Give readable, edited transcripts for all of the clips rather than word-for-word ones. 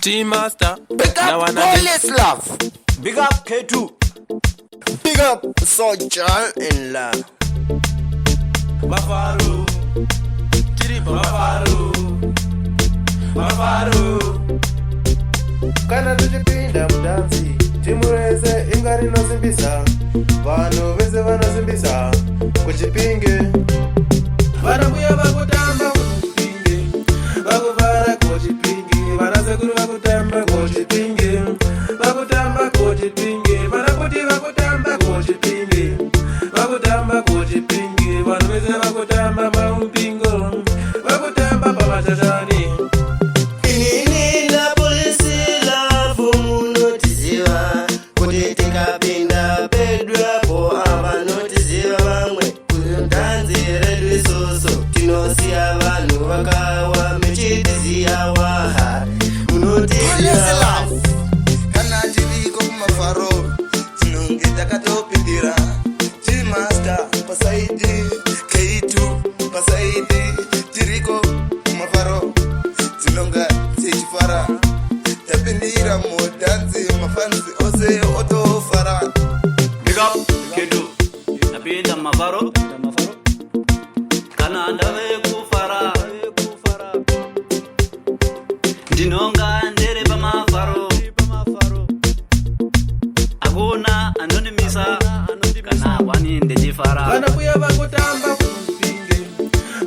T-Master. Big up Police Love. Big up K2. Big up Soldier in Love. Mafaru. Tiripa Mafaru. Mafaru. Kana tuchipinda mudansi timurese ingari nosimbisa vanhu vese vanosimbisa kuchipinge vanambuya vakutamba kuchipinge vakuvara kuchipinge vanasekuru vakutamba kuchipinge vakutamba kuchipinge vanakuti vakutamba kuchipinge vakutamba kuchipinge vanhu vese vakutamba maupingo vakutamba pamachashani. Mafaro kana ndave kufara ndinonga ndere pamafaro akuna anondimisa kana wani ndechifara vanambuya vakutamba kuchipinge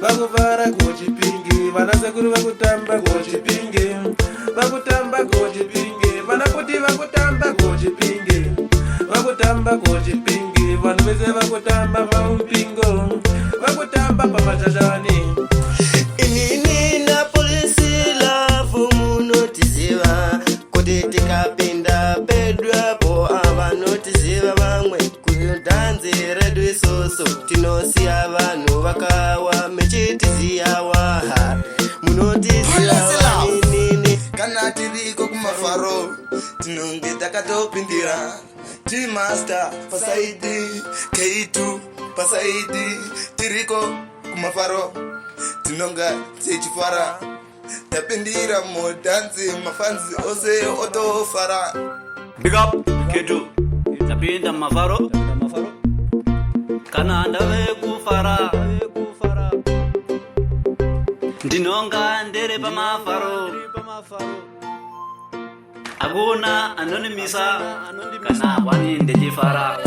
vakuvara kuchipinge vanasekuru vakutamba kuchipinge vakutamba kuchipinge vanakuti vakutamba kuchipinge vakutamba kuchipinge vanhu vese vakutamba maupingo vakutamba pamachashani. Inini na Police Love munotiziva kuti tikapinda pedwapo avanotiziva vamwe kudhanzi redu isusu tinosiya vanhu vakawa mechitiziyawa munotiziva inini kana tiriko kumafaro tinonge takatopindira T-Master pasaidi K2 pasaidi tiriko kumafaro tinonga tichifara tapindira mudansi mafanzi ose otofara. Big up K2 tapinda mafaro kana ndave kufara ndinonga ndere pamafaro akuna anonimisa kana wani ndechifara.